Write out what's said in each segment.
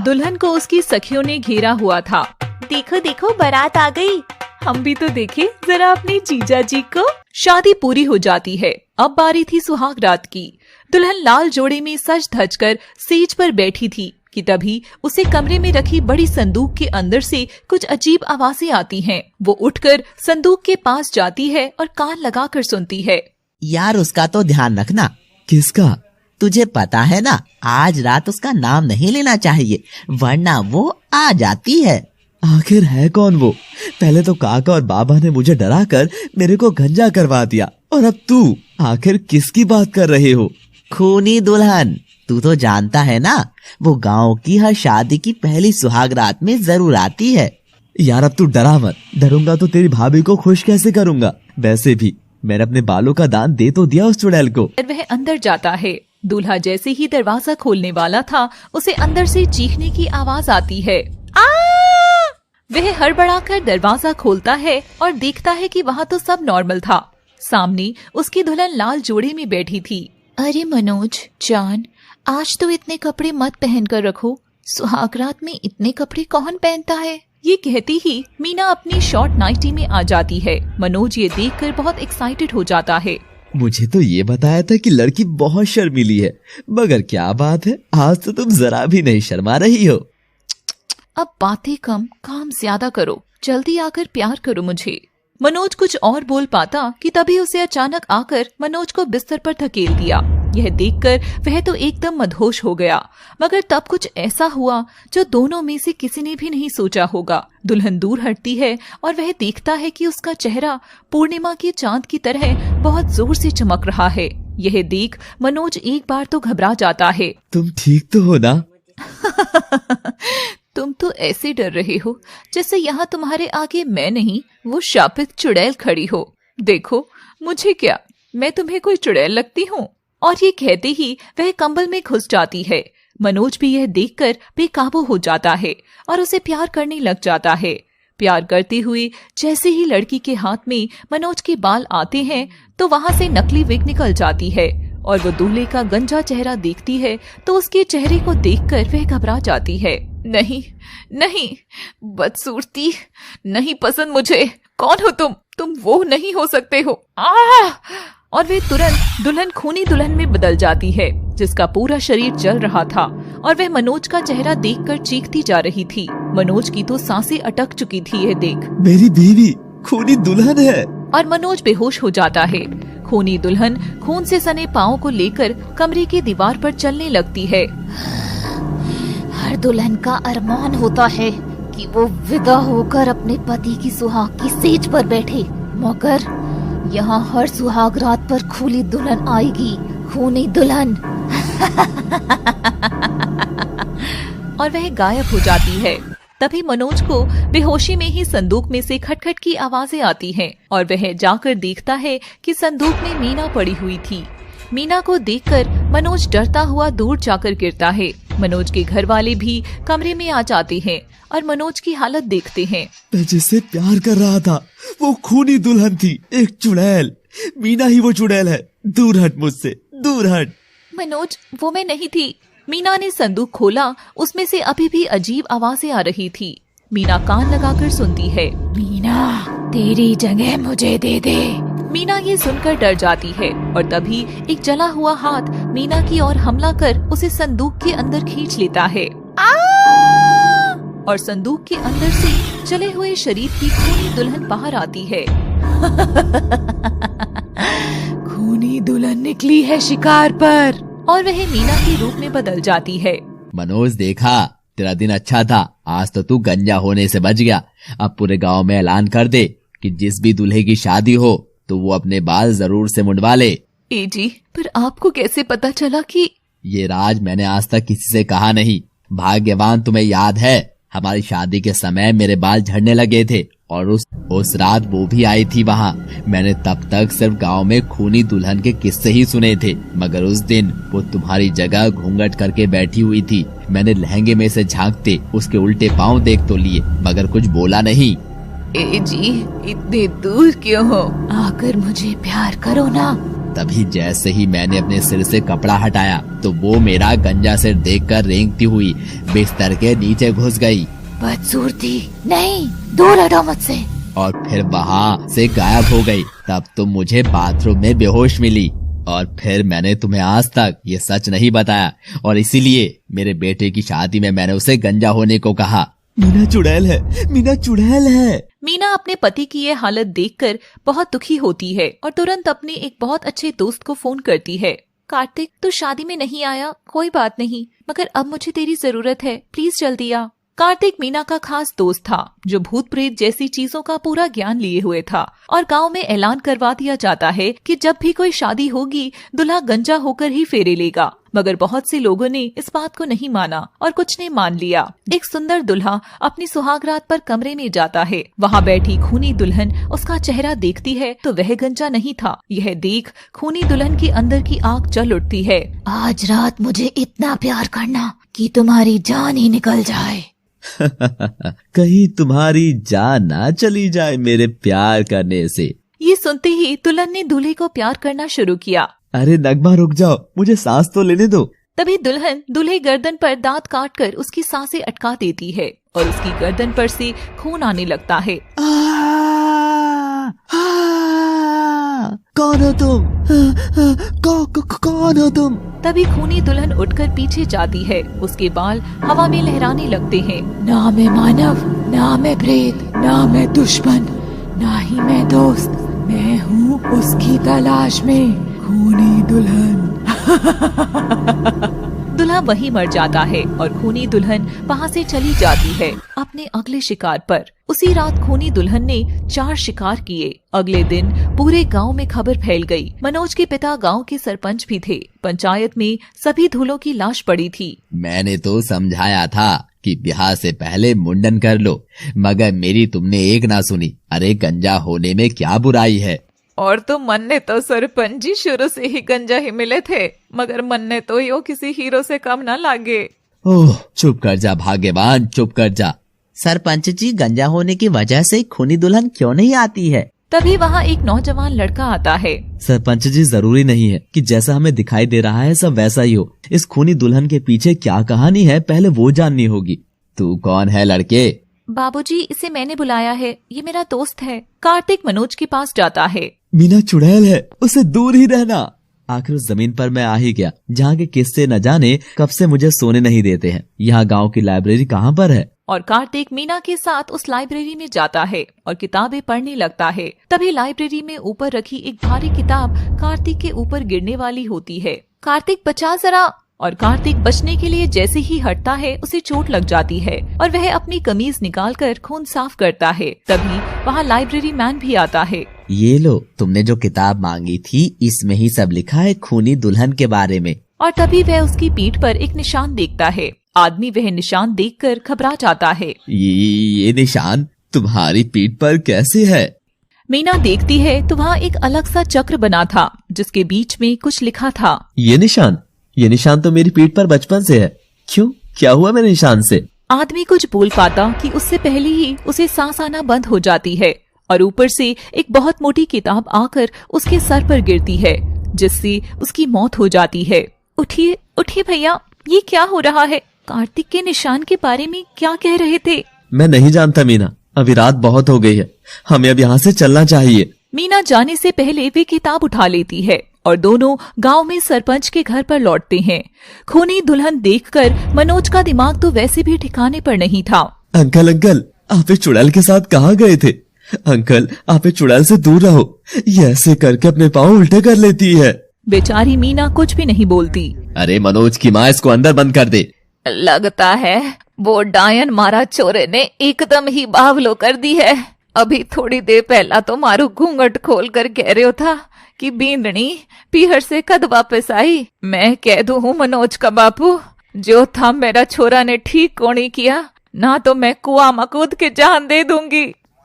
दुल्हन को उसकी सखियों ने घेरा हुआ था। देखो देखो बारात आ गई। हम भी तो देखे जरा अपने जीजा जी को। शादी पूरी हो जाती है। अब बारी थी सुहाग रात की। दुल्हन लाल जोड़े में सज धज कर सेज पर बैठी थी कि तभी उसे कमरे में रखी बड़ी संदूक के अंदर से कुछ अजीब आवाजें आती हैं। वो उठकर संदूक के पास जाती है और कान लगाकर सुनती है। यार उसका तो ध्यान रखना। किसका? तुझे पता है ना, आज रात उसका नाम नहीं लेना चाहिए वरना वो आ जाती है। आखिर है कौन वो? पहले तो काका और बाबा ने मुझे डराकर मेरे को गंजा करवा दिया, और अब तू आखिर किसकी बात कर रहे हो? खूनी दुल्हन, तू तो जानता है ना, वो गांव की हर शादी की पहली सुहाग रात में जरूर आती है। यार अब तू डरा मत। डरूंगा तो तेरी भाभी को खुश कैसे करूंगा? वैसे भी मैंने अपने बालों का दान दे तो दिया उस चुड़ैल को। वह अंदर जाता है। दूल्हा जैसे ही दरवाजा खोलने वाला था, उसे अंदर से चीखने की आवाज आती है। वह हड़बड़ाकर दरवाजा खोलता है और देखता है कि वहाँ तो सब नॉर्मल था। सामने उसकी दुल्हन लाल जोड़े में बैठी थी। अरे मनोज जान, आज तो इतने कपड़े मत पहन कर रखो। सुहाग रात में इतने कपड़े कौन पहनता है? ये कहती ही मीना अपनी शॉर्ट नाइटी में आ जाती है। मनोज ये देखकर बहुत एक्साइटेड हो जाता है। मुझे तो ये बताया था कि लड़की बहुत शर्मीली है, मगर क्या बात है, आज तो तुम जरा भी नहीं शर्मा रही हो। अब बातें कम काम ज्यादा करो, जल्दी आकर प्यार करो मुझे। मनोज कुछ और बोल पाता कि तभी उसे अचानक आकर मनोज को बिस्तर पर धकेल दिया। यह देखकर वह तो एकदम मदहोश हो गया, मगर तब कुछ ऐसा हुआ जो दोनों में से किसी ने भी नहीं सोचा होगा। दुल्हन दूर हटती है और वह देखता है कि उसका चेहरा पूर्णिमा के चांद की तरह बहुत जोर से चमक रहा है। यह देख मनोज एक बार तो घबरा जाता है। तुम ठीक तो हो ना? तुम तो ऐसे डर रहे हो जैसे यहाँ तुम्हारे आगे मैं नहीं, वो शापित चुड़ैल खड़ी हो। देखो मुझे क्या, मैं तुम्हें कोई चुड़ैल लगती हूँ? और ये कहते ही वह कंबल में घुस जाती है। मनोज भी यह देखकर बेकाबू हो जाता है और उसे प्यार करने लग जाता है। प्यार करते हुए जैसे ही लड़की के हाथ में मनोज के बाल आते हैं तो वहाँ से नकली विग निकल जाती है और वो दूल्हे का गंजा चेहरा देखती है तो उसके चेहरे को देखकर वह घबरा जाती है। नहीं नहीं, बदसूरती नहीं पसंद मुझे। कौन हो तुम वो नहीं हो सकते हो। और वे तुरंत दुल्हन खूनी दुल्हन में बदल जाती है, जिसका पूरा शरीर जल रहा था और वह मनोज का चेहरा देखकर चीखती जा रही थी। मनोज की तो सांसें अटक चुकी थी यह देख। मेरी बीवी खूनी दुल्हन है। और मनोज बेहोश हो जाता है। खूनी दुल्हन खून से सने पाँव को लेकर कमरे की दीवार पर चलने लगती है। हर दुल्हन का अरमान होता है कि वो विदा होकर अपने पति की सुहाग की सेज पर बैठे, मगर यहाँ हर सुहाग रात पर खूनी दुल्हन आएगी। खूनी दुल्हन। और वह गायब हो जाती है। तभी मनोज को बेहोशी में ही संदूक में से खटखट की आवाजें आती हैं और वह जाकर देखता है कि संदूक में मीना पड़ी हुई थी। मीना को देखकर मनोज डरता हुआ दूर जाकर गिरता है। मनोज के घर वाले भी कमरे में आ जाते हैं और मनोज की हालत देखते हैं। मैं जिससे प्यार कर रहा था वो खूनी दुल्हन थी, एक चुड़ैल। मीना ही वो चुड़ैल है। दूर हट मुझसे, दूर हट। मनोज वो मैं नहीं थी। मीना ने संदूक खोला, उसमें से अभी भी अजीब आवाजें आ रही थी। मीना कान लगाकर सुनती है। मीना तेरी जगह मुझे दे दे। मीना ये सुनकर डर जाती है और तभी एक जला हुआ हाथ मीना की ओर हमला कर उसे संदूक के अंदर खींच लेता है। और संदूक के अंदर से जले हुए शरीर की खूनी दुल्हन बाहर आती है। खूनी दुल्हन निकली है शिकार पर। और वह मीना के रूप में बदल जाती है। मनोज देखा, तेरा दिन अच्छा था, आज तो तू गंजा होने से बच गया। अब पूरे गांव में ऐलान कर दे कि जिस भी दूल्हे की शादी हो तो वो अपने बाल जरूर से मुंडवा ले। ए जी, पर आपको कैसे पता चला कि? ये राज मैंने आज तक किसी से कहा नहीं। भाग्यवान तुम्हें याद है, हमारी शादी के समय मेरे बाल झड़ने लगे थे और उस रात वो भी आई थी वहाँ। मैंने तब तक सिर्फ गांव में खूनी दुल्हन के किस्से ही सुने थे, मगर उस दिन वो तुम्हारी जगह घूंघट करके बैठी हुई थी। मैंने लहंगे में से झांकते उसके उल्टे पाँव देख तो लिए, मगर कुछ बोला नहीं। ए जी, इतने दूर क्यों हो? आकर मुझे प्यार करो ना। तभी जैसे ही मैंने अपने सिर से कपड़ा हटाया तो वो मेरा गंजा सिर देखकर रेंगती हुई बिस्तर के नीचे घुस गई बदसूरती, नहीं, दूर हटो मुझसे। और फिर वहाँ से गायब हो गई। तब तुम मुझे बाथरूम में बेहोश मिली और फिर मैंने तुम्हें आज तक ये सच नहीं बताया और इसीलिए मेरे बेटे की शादी में मैंने उसे गंजा होने को कहा। मीना चुड़ैल है, मीना चुड़ैल है। मीना अपने पति की ये हालत देखकर बहुत दुखी होती है और तुरंत अपने एक बहुत अच्छे दोस्त को फोन करती है। कार्तिक, तू शादी में नहीं आया, कोई बात नहीं, मगर अब मुझे तेरी जरूरत है, प्लीज जल्दी आ। कार्तिक मीना का खास दोस्त था जो भूत प्रेत जैसी चीजों का पूरा ज्ञान लिए हुए था और गांव में ऐलान करवा दिया जाता है कि जब भी कोई शादी होगी दूल्हा गंजा होकर ही फेरे लेगा। मगर बहुत से लोगों ने इस बात को नहीं माना और कुछ ने मान लिया। एक सुंदर दूल्हा अपनी सुहागरात पर कमरे में जाता है। वहाँ बैठी खूनी दुल्हन उसका चेहरा देखती है तो वह गंजा नहीं था। यह देख खूनी दुल्हन की अंदर की आग जल उठती है। आज रात मुझे इतना प्यार करना कि तुम्हारी जान ही निकल जाए। कहीं तुम्हारी जान ना चली जाए मेरे प्यार करने से। ये सुनते ही दुल्हन ने दूल्हे को प्यार करना शुरू किया। अरे नगमा रुक जाओ, मुझे सांस तो लेने दो। तभी दुल्हन दूल्हे गर्दन पर दांत काटकर उसकी सांसें अटका देती है और उसकी गर्दन पर से खून आने लगता है। कौन हो तुम? कौन हो तुम? तभी खूनी दुल्हन उठकर पीछे जाती है। उसके बाल हवा में लहराने लगते हैं। ना मैं मानव, ना मैं प्रेत, ना मैं दुश्मन, ना ही मैं दोस्त, मैं हूँ उसकी तलाश में खूनी दुल्हन। दूल्हा वहीं मर जाता है और खूनी दुल्हन वहाँ से चली जाती है अपने अगले शिकार पर। उसी रात खूनी दुल्हन ने 4 शिकार किए। अगले दिन पूरे गांव में खबर फैल गई। मनोज के पिता गांव के सरपंच भी थे। पंचायत में सभी दूल्हों की लाश पड़ी थी। मैंने तो समझाया था कि ब्याह से पहले मुंडन कर लो, मगर मेरी तुमने एक ना सुनी। अरे गंजा होने में क्या बुराई है? और तो मन्ने तो सरपंच जी शुरू से ही गंजा ही मिले थे, मगर मन्ने तो यो किसी हीरो से कम न लागे। ओह चुप कर जा भाग्यवान, चुप कर जा। सरपंच जी, गंजा होने की वजह से खूनी दुल्हन क्यों नहीं आती है? तभी वहाँ एक नौजवान लड़का आता है। सरपंच जी, जरूरी नहीं है कि जैसा हमें दिखाई दे रहा है सब वैसा ही हो। इस खूनी दुल्हन के पीछे क्या कहानी है पहले वो जाननी होगी। तू कौन है लड़के? बाबूजी, इसे मैंने बुलाया है, ये मेरा दोस्त है। कार्तिक मनोज के पास जाता है। मीना चुड़ैल है, उसे दूर ही रहना। आखिर उस जमीन पर मैं आ ही गया जहाँ के किस्से न जाने कब से मुझे सोने नहीं देते हैं। यहाँ गांव की लाइब्रेरी कहाँ पर है? और कार्तिक मीना के साथ उस लाइब्रेरी में जाता है और किताबें पढ़ने लगता है। तभी लाइब्रेरी में ऊपर रखी एक भारी किताब कार्तिक के ऊपर गिरने वाली होती है। कार्तिक, बचा जरा। और कार्तिक बचने के लिए जैसे ही हटता है उसे चोट लग जाती है और वह अपनी कमीज निकालकर खून साफ करता है। तभी वहाँ लाइब्रेरी मैन भी आता है। ये लो, तुमने जो किताब मांगी थी इसमें ही सब लिखा है खूनी दुल्हन के बारे में। और तभी वह उसकी पीठ पर एक निशान देखता है। आदमी वह निशान देखकर घबरा जाता है। ये निशान तुम्हारी पीठ पर कैसे है? मीना देखती है तो वहाँ एक अलग सा चक्र बना था जिसके बीच में कुछ लिखा था। ये निशान तो मेरी पीठ पर बचपन से है। क्यों, क्या हुआ मेरे निशान से? आदमी कुछ बोल पाता कि उससे पहले ही उसे सांस आना बंद हो जाती है और ऊपर से एक बहुत मोटी किताब आकर उसके सर पर गिरती है जिससे उसकी मौत हो जाती है। उठिए उठिए भैया, ये क्या हो रहा है? कार्तिक के निशान के बारे में क्या कह रहे थे? मैं नहीं जानता मीना, अभी रात बहुत हो गई है, हमें अब यहाँ से चलना चाहिए। मीना जाने से पहले वे किताब उठा लेती है और दोनों गांव में सरपंच के घर पर लौटते हैं। खूनी दुल्हन देखकर मनोज का दिमाग तो वैसे भी ठिकाने पर नहीं था। अंकल, आप इस चुड़ैल के साथ कहाँ गए थे? अंकल, आप इस चुड़ैल से दूर रहो, ये ऐसे करके अपने पाँव उल्टे कर लेती है। बेचारी मीना कुछ भी नहीं बोलती। अरे मनोज की माँ, इसको अंदर बंद कर दे। लगता है वो डायन मारा चोरे ने एकदम ही बावलो कर दी है। अभी थोड़ी देर पहला तो मारू घूंघट खोल कर कह रहे था कि बींदनी पीहर से कद वापस आई। मैं कह दूं हूँ मनोज का बापू, जो था मेरा छोरा ने ठीक कोनी किया, ना तो मैं कुआं में कूद के जान दे दूंगी।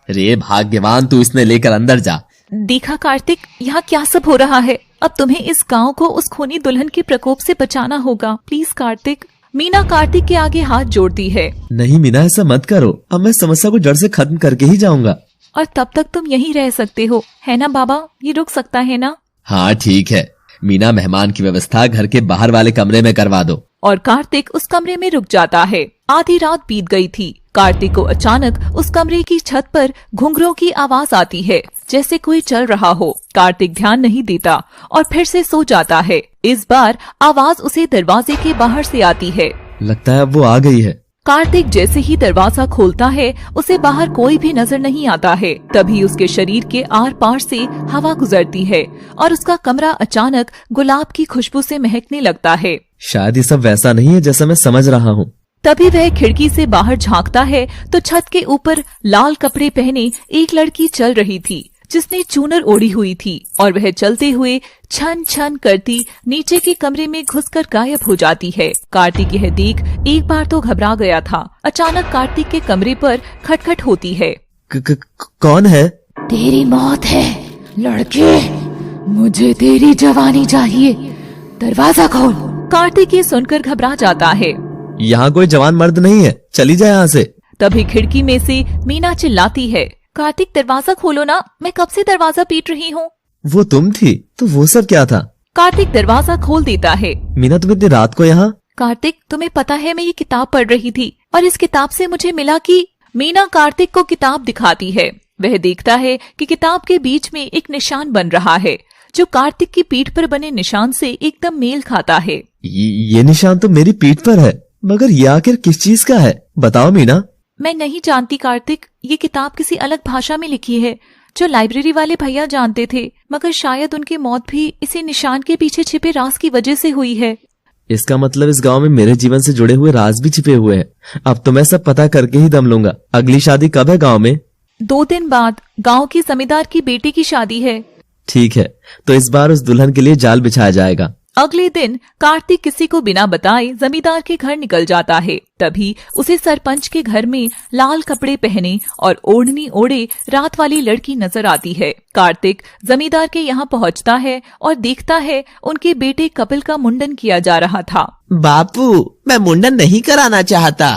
रे भाग्यवान, तू इसने लेकर अंदर जा। देखा कार्तिक, यहाँ क्या सब हो रहा है। अब तुम्हें इस गांव को उस खूनी दुल्हन के प्रकोप से बचाना होगा। प्लीज कार्तिक। मीना कार्तिक के आगे हाथ जोड़ती है। नहीं मीना, ऐसा मत करो, अब मैं समस्या को जड़ से खत्म करके ही जाऊंगा। और तब तक तुम यहीं रह सकते हो, है ना बाबा? ये रुक सकता है ना? हाँ ठीक है, मीना मेहमान की व्यवस्था घर के बाहर वाले कमरे में करवा दो। और कार्तिक उस कमरे में रुक जाता है। आधी रात बीत गई थी। कार्तिक को अचानक उस कमरे की छत पर घुंघरों की आवाज आती है, जैसे कोई चल रहा हो। कार्तिक ध्यान नहीं देता और फिर से सो जाता है। इस बार आवाज उसे दरवाजे के बाहर से आती है। लगता है अब वो आ गई है। कार्तिक जैसे ही दरवाजा खोलता है, उसे बाहर कोई भी नजर नहीं आता है। तभी उसके शरीर के आर पार से हवा गुजरती है और उसका कमरा अचानक गुलाब की खुशबू से महकने लगता है। शायद ये सब वैसा नहीं है जैसा मैं समझ रहा हूँ। तभी वह खिड़की से बाहर झांकता है तो छत के ऊपर लाल कपड़े पहने एक लड़की चल रही थी, जिसने चूनर ओढ़ी हुई थी, और वह चलते हुए छन छन करती नीचे के कमरे में घुसकर गायब हो जाती है। कार्तिक यह देख एक बार तो घबरा गया था। अचानक कार्तिक के कमरे पर खटखट होती है। कौन है? तेरी मौत है लड़के, मुझे तेरी जवानी चाहिए, दरवाजा खोल। कार्तिक ये सुनकर घबरा जाता है। यहाँ कोई जवान मर्द नहीं है, चली जाए यहाँ से। तभी खिड़की में से मीना चिल्लाती है, कार्तिक दरवाजा खोलो ना, मैं कब से दरवाजा पीट रही हूँ। वो तुम थी? तो वो सब क्या था? कार्तिक दरवाजा खोल देता है। मीना तुम इतनी रात को यहाँ? कार्तिक तुम्हें पता है मैं ये किताब पढ़ रही थी और इस किताब से मुझे मिला कि मीना कार्तिक को किताब दिखाती है। वह देखता है कि किताब के बीच में एक निशान बन रहा है, जो कार्तिक की पीठ पर बने निशान से एकदम मेल खाता है। ये निशान तो मेरी पीठ पर है, मगर ये आखिर किस चीज का है? बताओ मीना। मैं नहीं जानती कार्तिक, ये किताब किसी अलग भाषा में लिखी है जो लाइब्रेरी वाले भैया जानते थे, मगर शायद उनकी मौत भी इसी निशान के पीछे छिपे राज की वजह से हुई है। इसका मतलब इस गांव में मेरे जीवन से जुड़े हुए राज भी छिपे हुए हैं। अब तो मैं सब पता करके ही दम लूंगा। अगली शादी कब है गांव में? 2 दिन बाद गांव की जमींदार की बेटी की शादी है। ठीक है, तो इस बार उस दुल्हन के लिए जाल बिछाया जाएगा। अगले दिन कार्तिक किसी को बिना बताए जमींदार के घर निकल जाता है। तभी उसे सरपंच के घर में लाल कपड़े पहने और ओढ़नी ओढ़े रात वाली लड़की नजर आती है। कार्तिक जमींदार के यहाँ पहुँचता है और देखता है उनके बेटे कपिल का मुंडन किया जा रहा था। बापू, मैं मुंडन नहीं कराना चाहता।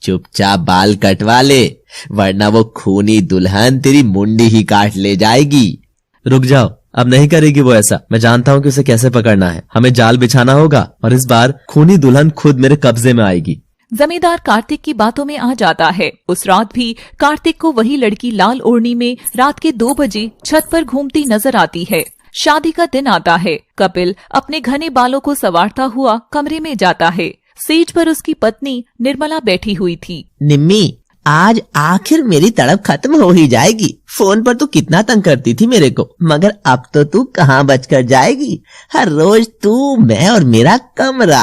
चुपचाप बाल कटवा ले, वरना वो खूनी दुल्हन तेरी मुंडी ही काट ले जाएगी। रुक जाओ, अब नहीं करेगी वो ऐसा। मैं जानता हूँ कि उसे कैसे पकड़ना है। हमें जाल बिछाना होगा और इस बार खूनी दुल्हन खुद मेरे कब्जे में आएगी। जमींदार कार्तिक की बातों में आ जाता है। उस रात भी कार्तिक को वही लड़की लाल ओढ़नी में रात के 2 बजे छत पर घूमती नजर आती है। शादी का दिन आता है। कपिल अपने घने बालों को संवारता हुआ कमरे में जाता है। सेज पर उसकी पत्नी निर्मला बैठी हुई थी। निम्मी, आज आखिर मेरी तड़प खत्म हो ही जाएगी। फोन पर तू कितना तंग करती थी मेरे को, मगर अब तो तू कहाँ बचकर जाएगी। हर रोज तू, मैं और मेरा कमरा।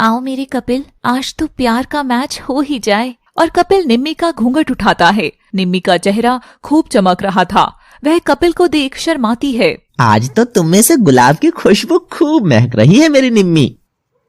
आओ मेरे कपिल, आज तो प्यार का मैच हो ही जाए। और कपिल निम्मी का घूंघट उठाता है। निम्मी का चेहरा खूब चमक रहा था। वह कपिल को देख शर्माती है। आज तो तुम में से गुलाब की खुशबू खूब महक रही है मेरी निम्मी।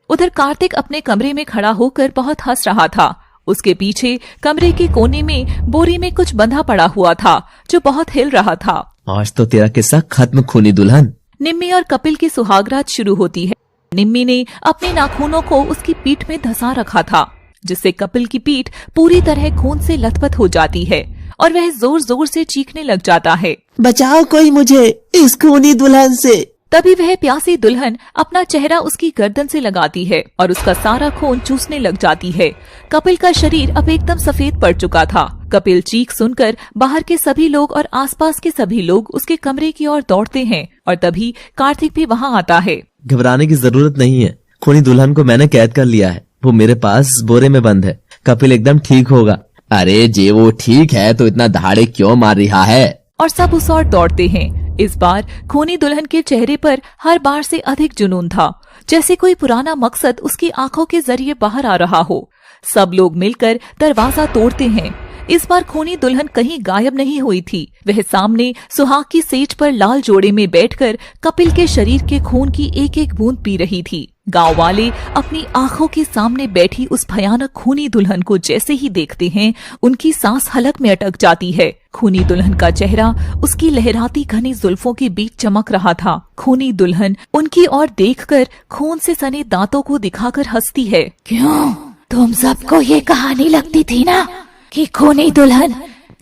उधर कार्तिक अपने कमरे में खड़ा होकर बहुत हंस रहा था। उसके पीछे कमरे के कोने में बोरी में कुछ बंधा पड़ा हुआ था, जो बहुत हिल रहा था। आज तो तेरा किस्सा खत्म, खूनी दुल्हन। निम्मी और कपिल की सुहागरात शुरू होती है। निम्मी ने अपने नाखूनों को उसकी पीठ में धंसा रखा था, जिससे कपिल की पीठ पूरी तरह खून से लथपथ हो जाती है और वह जोर जोर से चीखने लग जाता है। बचाओ कोई मुझे इस खूनी दुल्हन से। तभी वह प्यासी दुल्हन अपना चेहरा उसकी गर्दन से लगाती है और उसका सारा खून चूसने लग जाती है। कपिल का शरीर अब एकदम सफेद पड़ चुका था। कपिल चीख सुनकर बाहर के सभी लोग और आसपास के सभी लोग उसके कमरे की ओर दौड़ते हैं और तभी कार्तिक भी वहाँ आता है। घबराने की जरूरत नहीं है, खूनी दुल्हन को मैंने कैद कर लिया है। वो मेरे पास बोरे में बंद है। कपिल एकदम ठीक होगा। अरे जे वो ठीक है तो इतना दहाड़े क्यों मार रहा है? और सब उस ओर दौड़ते हैं। इस बार खूनी दुल्हन के चेहरे पर हर बार से अधिक जुनून था, जैसे कोई पुराना मकसद उसकी आंखों के जरिए बाहर आ रहा हो। सब लोग मिलकर दरवाजा तोड़ते हैं। इस बार खूनी दुल्हन कहीं गायब नहीं हुई थी। वह सामने सुहाग की सेज पर लाल जोड़े में बैठकर कपिल के शरीर के खून की एक एक बूंद पी रही थी। गांव वाले अपनी आंखों के सामने बैठी उस भयानक खूनी दुल्हन को जैसे ही देखते हैं, उनकी सांस हलक में अटक जाती है। खूनी दुल्हन का चेहरा उसकी लहराती घनी जुल्फों के बीच चमक रहा था। खूनी दुल्हन उनकी ओर देखकर खून से सने दांतों को दिखाकर हंसती है। क्यों, तुम सबको ये कहानी लगती थी ना कि खूनी दुल्हन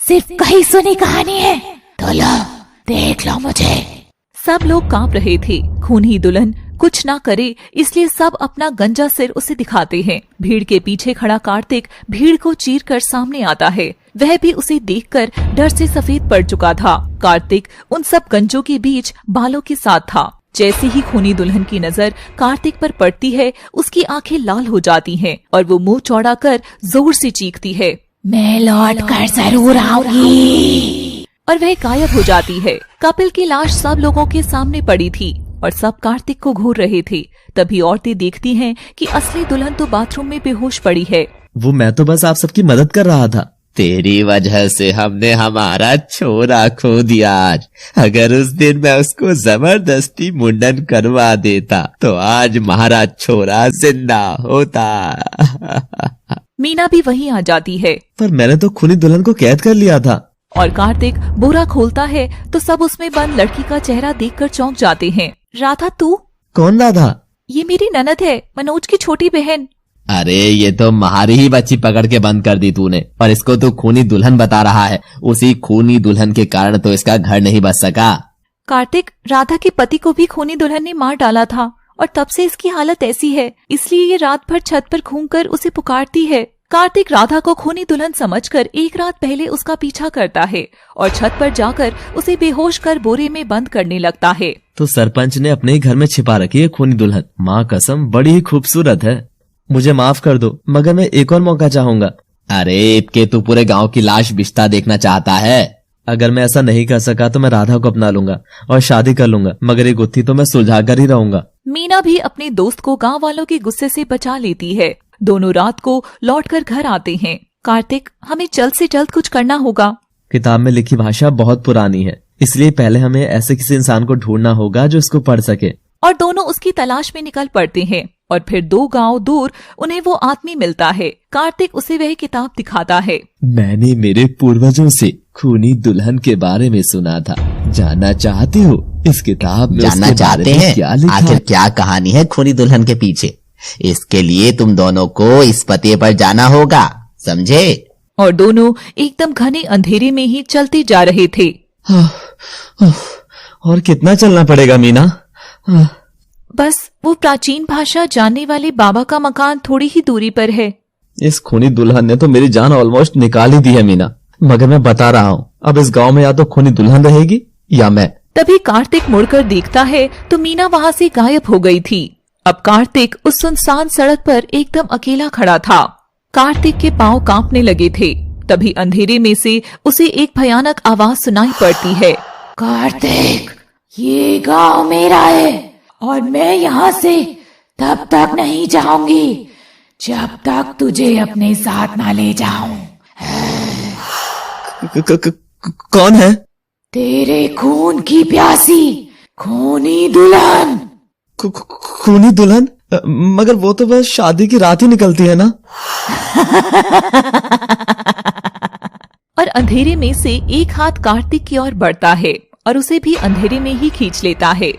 सिर्फ कही सुनी कहानी है? तो लो, देख लो मुझे। सब लोग कांप रहे थे। खूनी दुल्हन कुछ ना करे इसलिए सब अपना गंजा सिर उसे दिखाते हैं। भीड़ के पीछे खड़ा कार्तिक भीड़ को चीर कर सामने आता है। वह भी उसे देखकर डर से सफेद पड़ चुका था। कार्तिक उन सब गंजों के बीच बालों के साथ था। जैसे ही खूनी दुल्हन की नजर कार्तिक पर पड़ती है, उसकी आंखें लाल हो जाती हैं और वो मुंह चौड़ा कर जोर से चीखती है, मैं लौट कर जरूर आऊंगी। और वह गायब हो जाती है। कपिल की लाश सब लोगों के सामने पड़ी थी और सब कार्तिक को घूर रहे थे। तभी औरतें देखती हैं कि असली दुल्हन तो बाथरूम में बेहोश पड़ी है। वो मैं तो बस आप सबकी मदद कर रहा था। तेरी वजह से हमने हमारा छोरा खो दिया आज। अगर उस दिन मैं उसको जबरदस्ती मुंडन करवा देता तो आज हमारा छोरा जिंदा होता। मीना भी वहीं आ जाती है। पर मैंने तो खूनी दुल्हन को कैद कर लिया था। और कार्तिक बोरा खोलता है तो सब उसमें बंद लड़की का चेहरा देखकर चौंक जाते हैं। राधा तू? कौन राधा? ये मेरी ननद है, मनोज की छोटी बहन। अरे ये तो हमारी ही बच्ची पकड़ के बंद कर दी तूने, और इसको तो खूनी दुल्हन बता रहा है। उसी खूनी दुल्हन के कारण तो इसका घर नहीं बच सका। कार्तिक, राधा के पति को भी खूनी दुल्हन ने मार डाला था और तब से इसकी हालत ऐसी है, इसलिए ये रात भर छत पर घूमकर उसे पुकारती है। कार्तिक राधा को खूनी दुल्हन समझकर एक रात पहले उसका पीछा करता है और छत पर जाकर उसे बेहोश कर बोरे में बंद करने लगता है। तो सरपंच ने अपने ही घर में छिपा रखी है खूनी दुल्हन। माँ कसम बड़ी ही खूबसूरत है। मुझे माफ कर दो, मगर मैं एक और मौका चाहूंगा। अरे इतके तू पूरे गांव की लाश बिछता देखना चाहता है? अगर मैं ऐसा नहीं कर सका तो मैं राधा को अपना लूंगा और शादी कर लूंगा, मगर ये गुत्थी तो मैं सुलझा कर ही रहूंगा। मीना भी अपने दोस्त को गांव वालों के गुस्से से बचा लेती है। दोनों रात को लौटकर घर आते हैं। कार्तिक, हमें जल्द से जल्द कुछ करना होगा। किताब में लिखी भाषा बहुत पुरानी है, इसलिए पहले हमें ऐसे किसी इंसान को ढूंढना होगा जो इसको पढ़ सके। और दोनों उसकी तलाश में निकल पड़ते हैं और फिर 2 गांव दूर उन्हें वो आदमी मिलता है। कार्तिक उसे वह किताब दिखाता है। मैंने मेरे पूर्वजों से खूनी दुल्हन के बारे में सुना था। जानना चाहते हो इस किताब में जानना चाहते हैं क्या लिखा? आखिर क्या कहानी है खूनी दुल्हन के पीछे? इसके लिए तुम दोनों को इस पते पर जाना होगा, समझे? और दोनों एकदम घने अंधेरे में ही चलते जा रहे थे। और कितना चलना पड़ेगा मीना? बस वो प्राचीन भाषा जानने वाले बाबा का मकान थोड़ी ही दूरी पर है। इस खूनी दुल्हन ने तो मेरी जान ऑलमोस्ट निकाल ही दी है मीना, मगर मैं बता रहा हूँ अब इस गांव में या तो खूनी दुल्हन रहेगी या मैं। तभी कार्तिक मुड़कर देखता है तो मीना वहाँ से गायब हो गई थी। अब कार्तिक उस सुनसान सड़क पर एकदम अकेला खड़ा था। कार्तिक के पांव कांपने लगे थे। तभी अंधेरे में से उसे एक भयानक आवाज सुनाई पड़ती है। कार्तिक, ये गांव मेरा है और मैं यहाँ से तब तक नहीं जाऊंगी जब तक तुझे अपने साथ ना ले जाऊं। कौन है? तेरे खून की प्यासी खूनी दुल्हन। खूनी दुल्हन? मगर वो तो बस शादी की रात ही निकलती है ना। और अंधेरे में से एक हाथ कार्तिक की ओर बढ़ता है और उसे भी अंधेरे में ही खींच लेता है।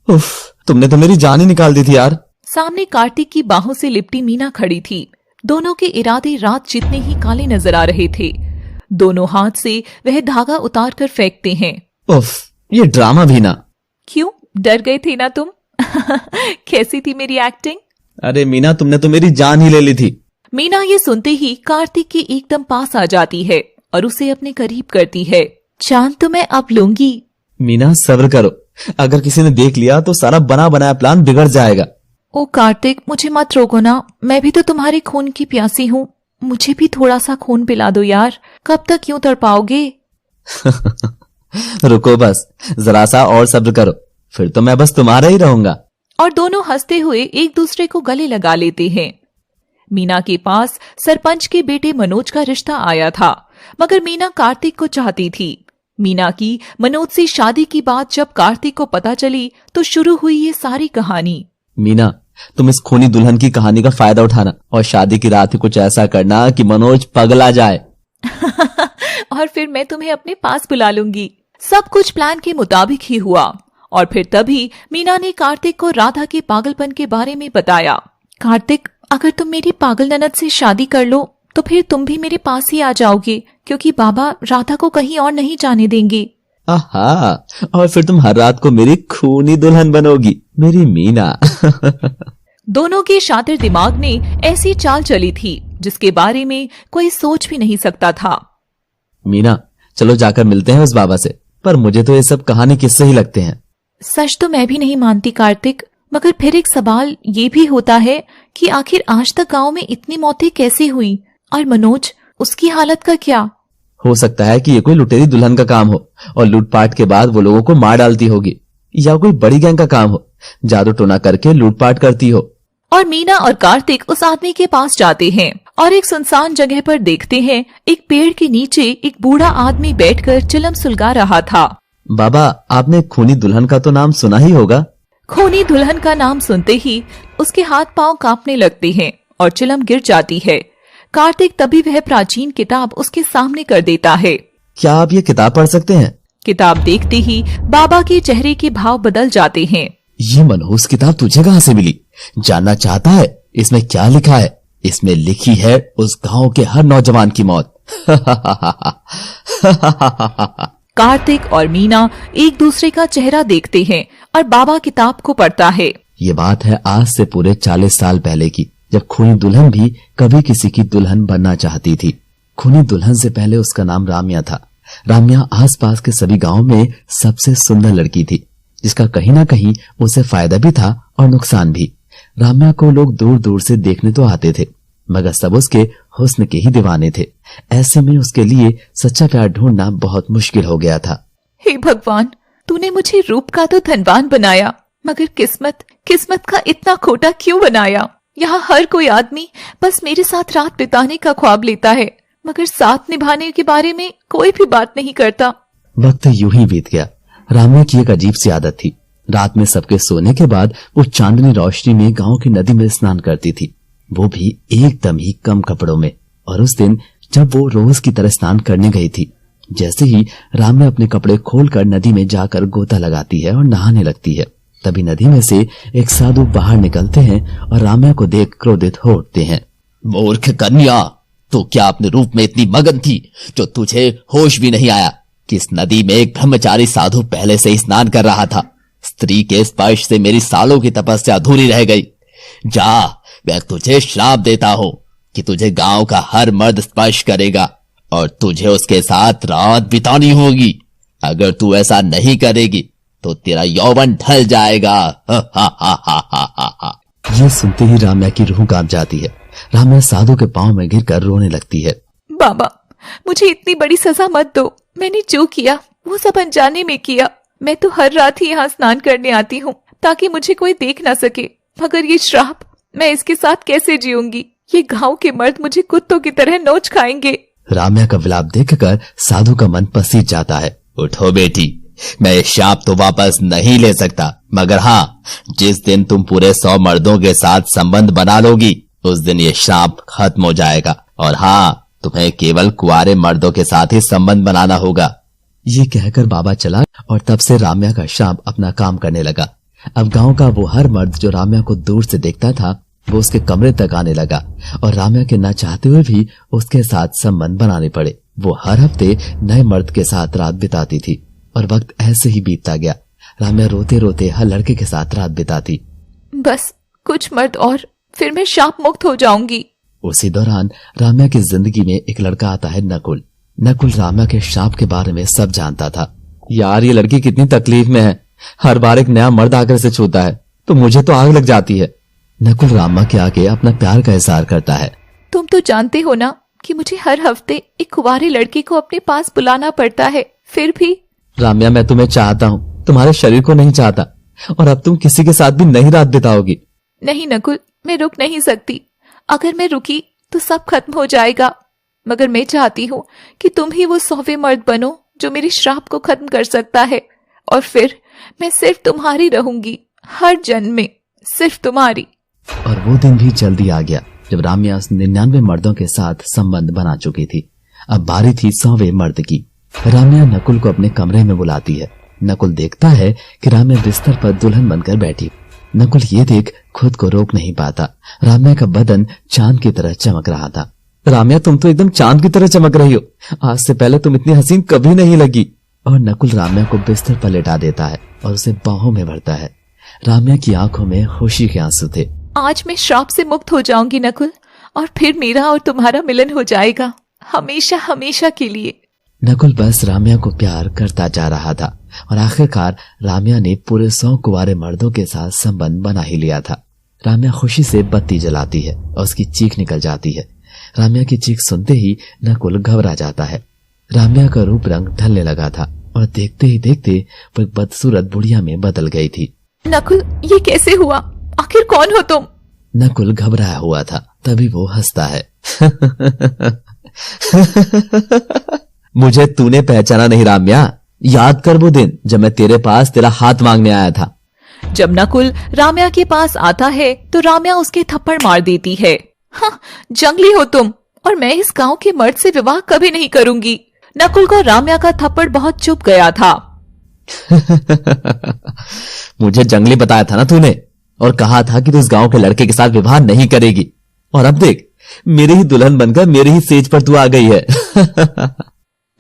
उफ, तुमने तो मेरी जान ही निकाल दी थी यार। सामने कार्तिक की बाहों से लिपटी मीना खड़ी थी। दोनों के इरादे रात जितने ही काले नजर आ रहे थे। दोनों हाथ से वह धागा उतार कर फेंकते हैं। उफ, ये ड्रामा भी ना। क्यों, डर गए थे ना तुम? कैसी थी मेरी एक्टिंग? अरे मीना, तुमने तो मेरी जान ही ले ली थी। मीना ये सुनते ही कार्तिक के एकदम पास आ जाती है और उसे अपने करीब करती है। जान तो मैं अब लूंगी। मीना सब्र करो, अगर किसी ने देख लिया तो सारा बना बनाया प्लान बिगड़ जाएगा। ओ कार्तिक, मुझे मत रोको ना, मैं भी तो तुम्हारे खून की प्यासी हूँ। मुझे भी थोड़ा सा खून पिला दो यार, कब तक यूं तड़पाओगे? रुको बस, जरा सा और सब्र करो, फिर तो मैं बस तुम्हारा ही रहूंगा। और दोनों हंसते हुए एक दूसरे को गले लगा लेते हैं। मीना के पास सरपंच के बेटे मनोज का रिश्ता आया था, मगर मीना कार्तिक को चाहती थी। मीना की मनोज से शादी की बात जब कार्तिक को पता चली तो शुरू हुई ये सारी कहानी। मीना, तुम इस खूनी दुल्हन की कहानी का फायदा उठाना और शादी की रात ही कुछ ऐसा करना कि मनोज पगला जाए। और फिर मैं तुम्हें अपने पास बुला लूंगी। सब कुछ प्लान के मुताबिक ही हुआ। और फिर तभी मीना ने कार्तिक को राधा के पागलपन के बारे में बताया। कार्तिक, अगर तुम मेरी पागल ननद से शादी कर लो तो फिर तुम भी मेरे पास ही आ जाओगे, क्योंकि बाबा राधा को कहीं और नहीं जाने देंगे। आहा, और फिर तुम हर रात को मेरी खूनी दुल्हन बनोगी, मेरी मीना। दोनों के शातिर दिमाग ने ऐसी चाल चली थी जिसके बारे में कोई सोच भी नहीं सकता था। मीना, चलो जाकर मिलते हैं उस बाबा से, पर मुझे तो ये सब कहानी किस्से ही लगते हैं। सच तो मैं भी नहीं मानती कार्तिक, मगर फिर एक सवाल ये भी होता है कि आखिर आज तक गांव में इतनी मौतें कैसे हुई, और मनोज, उसकी हालत का क्या? हो सकता है कि ये कोई लुटेरी दुल्हन का काम हो और लूटपाट के बाद वो लोगों को मार डालती होगी, या कोई बड़ी गैंग का काम हो, जादू टोना करके लूटपाट करती हो। और मीना और कार्तिक उस आदमी के पास जाते हैं और एक सुनसान जगह पर देखते हैं एक पेड़ के नीचे एक बूढ़ा आदमी बैठकर चिलम सुलगा रहा था। बाबा, आपने खूनी दुल्हन का तो नाम सुना ही होगा। खूनी दुल्हन का नाम सुनते ही उसके हाथ पांव कांपने लगते हैं और चिलम गिर जाती है। कार्तिक तभी वह प्राचीन किताब उसके सामने कर देता है। क्या आप ये किताब पढ़ सकते हैं? किताब देखते ही बाबा के चेहरे के भाव बदल जाते हैं। ये मनहूस किताब तुझे कहाँ से मिली? जानना चाहता है इसमें क्या लिखा है? इसमें लिखी है उस गांव के हर नौजवान की मौत। कार्तिक और मीना एक दूसरे का चेहरा देखते हैं और बाबा किताब को पढ़ता है। ये बात है आज से पूरे 40 साल पहले की, जब खूनी दुल्हन भी कभी किसी की दुल्हन बनना चाहती थी। खूनी दुल्हन से पहले उसका नाम राम्या था। राम्या आसपास के सभी गांवों में सबसे सुंदर लड़की थी, जिसका कहीं ना कहीं उसे फायदा भी था और नुकसान भी। राम्या को लोग दूर दूर से देखने तो आते थे, मगर सब उसके हुस्न के ही दीवाने थे। ऐसे में उसके लिए सच्चा प्यार ढूंढना बहुत मुश्किल हो गया था। हे भगवान, तूने मुझे रूप का तो धनवान बनाया, मगर किस्मत का इतना खोटा क्यों बनाया? यहाँ हर कोई आदमी बस मेरे साथ रात बिताने का ख्वाब लेता है, मगर साथ निभाने के बारे में कोई भी बात नहीं करता। वक्त यूं ही बीत गया। राम्या की एक अजीब सी आदत थी। रात में सबके सोने के बाद वो चांदनी रोशनी में गांव की नदी में स्नान करती थी, वो भी एकदम ही कम कपड़ों में। और उस दिन जब वो रोज की तरह स्नान करने गई थी, जैसे ही राम्या अपने कपड़े खोलकर नदी में जाकर गोता लगाती है और नहाने लगती है, तभी नदी में से एक साधु बाहर निकलते हैं और राम्या को देख क्रोधित हो उठते हैं। मूर्ख कन्या, तो क्या अपने रूप में इतनी मगन थी जो तुझे होश भी नहीं आया कि इस नदी में एक ब्रह्मचारी साधु पहले से ही स्नान कर रहा था। स्त्री के स्पर्श से मेरी सालों की तपस्या अधूरी रह गई। जा, मैं तुझे श्राप देता हूं कि तुझे गांव का हर मर्द स्पर्श करेगा और तुझे उसके साथ रात बितानी होगी। अगर तू ऐसा नहीं करेगी तो तेरा यौवन ढल जाएगा। ये सुनते ही राम्या की रूह कांप जाती है। राम्या साधु के पांव में गिरकर रोने लगती है। बाबा, मुझे इतनी बड़ी सजा मत दो। मैंने जो किया वो सब अनजाने में किया। मैं तो हर रात ही यहाँ स्नान करने आती हूँ ताकि मुझे कोई देख ना सके, मगर ये श्राप, मैं इसके साथ कैसे जीऊंगी? ये गांव के मर्द मुझे कुत्तों की तरह नोच खाएंगे। राम्या का विलाप देखकर साधु का मन पसीज जाता है। उठो बेटी, मैं ये शाप तो वापस नहीं ले सकता, मगर हाँ, जिस दिन तुम पूरे 100 मर्दों के साथ संबंध बना लोगी उस दिन ये शाप खत्म हो जाएगा। और हाँ, तुम्हें केवल कुंवारे मर्दों के साथ ही संबंध बनाना होगा। ये कहकर बाबा चला और तब से राम्या का शाप अपना काम करने लगा। अब गांव का वो हर मर्द जो राम्या को दूर से देखता था, वो उसके कमरे तक आने लगा और राम्या के न चाहते हुए भी उसके साथ संबंध बनाने पड़े। वो हर हफ्ते नए मर्द के साथ रात बिताती थी और वक्त ऐसे ही बीतता गया। राम्या रोते रोते हर लड़के के साथ रात बिताती। बस कुछ मर्द और, फिर मैं शाप मुक्त हो जाऊंगी। उसी दौरान राम्या की जिंदगी में एक लड़का आता है, नकुल। नकुल राम्या के शाप के बारे में सब जानता था। यार, ये लड़की कितनी तकलीफ में है। हर बार एक नया मर्द आकर से छूता है तो मुझे तो आग लग जाती है। नकुल राम्या के आगे अपना प्यार का इजहार करता है। तुम तो जानते हो ना कि मुझे हर हफ्ते एक कुंवारे लड़के को अपने पास बुलाना पड़ता है, फिर भी। राम्या, मैं तुम्हें चाहता हूँ, तुम्हारे शरीर को नहीं चाहता, और अब तुम किसी के साथ भी नहीं रात बिताओगी। नहीं नकुल, मैं रुक नहीं सकती। अगर मैं रुकी तो सब खत्म हो जाएगा, मगर मैं चाहती हूँ कि तुम ही वो 100वें मर्द बनो जो मेरे श्राप को खत्म कर सकता है, और फिर मैं सिर्फ तुम्हारी रहूंगी, हर जन्म में सिर्फ तुम्हारी। और वो दिन भी जल्दी आ गया जब राम्या 99 मर्दों के साथ संबंध बना चुकी थी। अब बारी थी 100वें मर्द की। राम्या नकुल को अपने कमरे में बुलाती है। नकुल देखता है कि राम्या बिस्तर पर दुल्हन बनकर बैठी। नकुल ये देख खुद को रोक नहीं पाता। राम्या का बदन चांद की तरह चमक रहा था। राम्या, तुम तो एकदम चांद की तरह चमक रही हो। आज से पहले तुम इतनी हसीन कभी नहीं लगी। और नकुल राम्या को बिस्तर पर लेटा देता है और उसे बाहों में भरता है। राम्या की आंखों में खुशी के आंसू थे। आज मैं श्राप से मुक्त हो जाऊंगी नकुल, और फिर मेरा और तुम्हारा मिलन हो जाएगा, हमेशा हमेशा के लिए। नकुल बस राम्या को प्यार करता जा रहा था और आखिरकार राम्या ने पूरे 100 कुंवारे मर्दों के साथ संबंध बना ही लिया था। राम्या खुशी से बत्ती जलाती है और उसकी चीख निकल जाती है। राम्या की चीख सुनते ही नकुल घबरा जाता है। राम्या का रूप रंग ढलने लगा था और देखते ही देखते वो एक बदसूरत बुढ़िया में बदल गई थी। नकुल, ये कैसे हुआ? आखिर कौन हो तुम? नकुल घबराया हुआ था, तभी वो हंसता है। मुझे तूने पहचाना नहीं राम्या? याद कर वो दिन जब मैं तेरे पास तेरा हाथ मांगने आया था। जब नकुल राम्या के पास आता है तो राम्या उसके थप्पड़ मार देती है। हाँ, जंगली हो तुम, और मैं इस गांव के मर्द से विवाह कभी नहीं करूंगी। नकुल को राम्या का थप्पड़ बहुत चुभ गया था। मुझे जंगली बताया था ना तूने, और कहा था कि तू इस गांव के लड़के के साथ विवाह नहीं करेगी, और अब देख मेरी ही दुल्हन बनकर मेरी ही सेज पर तू आ गई है।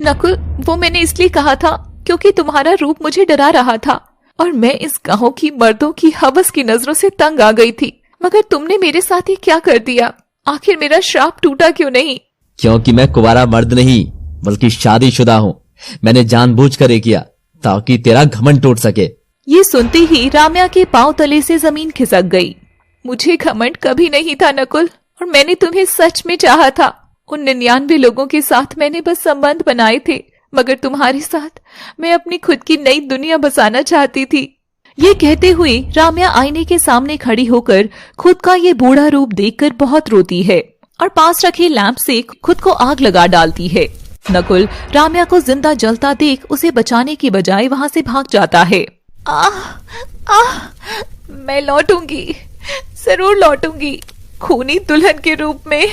नकुल, वो मैंने इसलिए कहा था क्योंकि तुम्हारा रूप मुझे डरा रहा था और मैं इस गांव की मर्दों की हवस की नजरों से तंग आ गई थी। मगर तुमने मेरे साथ ये क्या कर दिया? आखिर मेरा श्राप टूटा क्यों नहीं? क्योंकि मैं कुंवारा मर्द नहीं बल्कि शादीशुदा हूँ। मैंने जानबूझकर ये किया ताकि तेरा घमंड टूट सके। ये सुनते ही राम्या के पांव तले से जमीन खिसक गई। मुझे घमंड कभी नहीं था नकुल, और मैंने तुम्हें सच में चाहा था। उन 99 लोगों के साथ मैंने बस संबंध बनाए थे, मगर तुम्हारे साथ मैं अपनी खुद की नई दुनिया बसाना चाहती थी। ये कहते हुए राम्या आईने के सामने खड़ी होकर खुद का ये बूढ़ा रूप देखकर बहुत रोती है और पास रखे लैंप से खुद को आग लगा डालती है। नकुल राम्या को जिंदा जलता देख उसे बचाने की बजाय वहाँ से भाग जाता है। मैं लौटूंगी, जरूर लौटूंगी, खूनी दुल्हन के रूप में।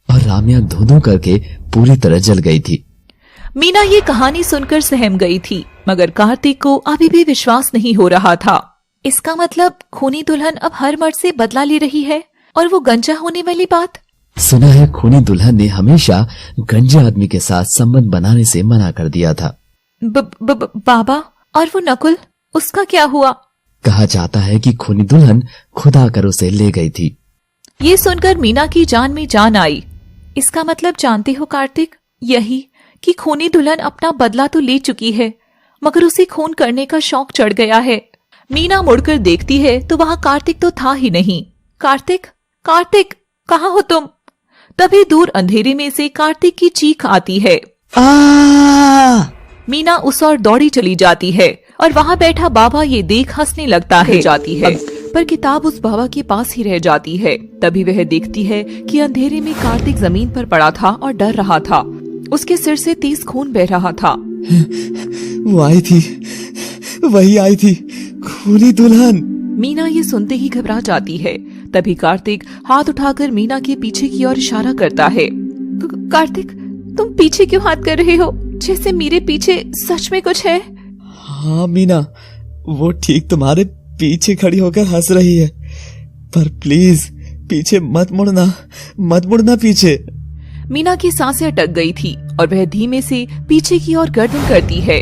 और राम्या धो-धो करके पूरी तरह जल गई थी। मीना ये कहानी सुनकर सहम गई थी, मगर कार्तिक को अभी भी विश्वास नहीं हो रहा था। इसका मतलब खूनी दुल्हन अब हर मर्द से बदला ले रही है, और वो गंजा होने वाली बात। सुना है खूनी दुल्हन ने हमेशा गंजे आदमी के साथ संबंध बनाने से मना कर दिया था। बाबा, और वो नकुल, उसका क्या हुआ? कहा जाता है कि खूनी दुल्हन खुद आकर उसे ले गई थी। ये सुनकर मीना की जान में जान आई। इसका मतलब जानते हो कार्तिक, यही कि खूनी दुल्हन अपना बदला तो ले चुकी है, मगर उसे खून करने का शौक चढ़ गया है। मीना मुड़कर देखती है तो वहाँ कार्तिक तो था ही नहीं। कार्तिक, कार्तिक, कहाँ हो तुम? तभी दूर अंधेरे में से कार्तिक की चीख आती है। मीना उस ओर दौड़ी चली जाती है और वहाँ बैठा बाबा ये देख हंसने लगता है। जाती है पर किताब उस बाबा के पास ही रह जाती है। तभी वह देखती है कि अंधेरे में कार्तिक जमीन पर पड़ा था और डर रहा था। उसके सिर से तेज खून बह रहा था। वो आई थी, वही आई थी, खूनी दुल्हन। मीना ये सुनते ही घबरा जाती है। तभी कार्तिक हाथ उठाकर मीना के पीछे की ओर इशारा करता है। कार्तिक, तुम पीछे क्यों हाथ कर रहे हो? जैसे मेरे पीछे सच में कुछ है। हाँ मीना, वो ठीक तुम्हारे पीछे खड़ी होकर हंस रही है, पर प्लीज पीछे मत मुड़ना पीछे। मीना की सांसें अटक गई थी और वह धीमे से पीछे की ओर गर्दन करती है।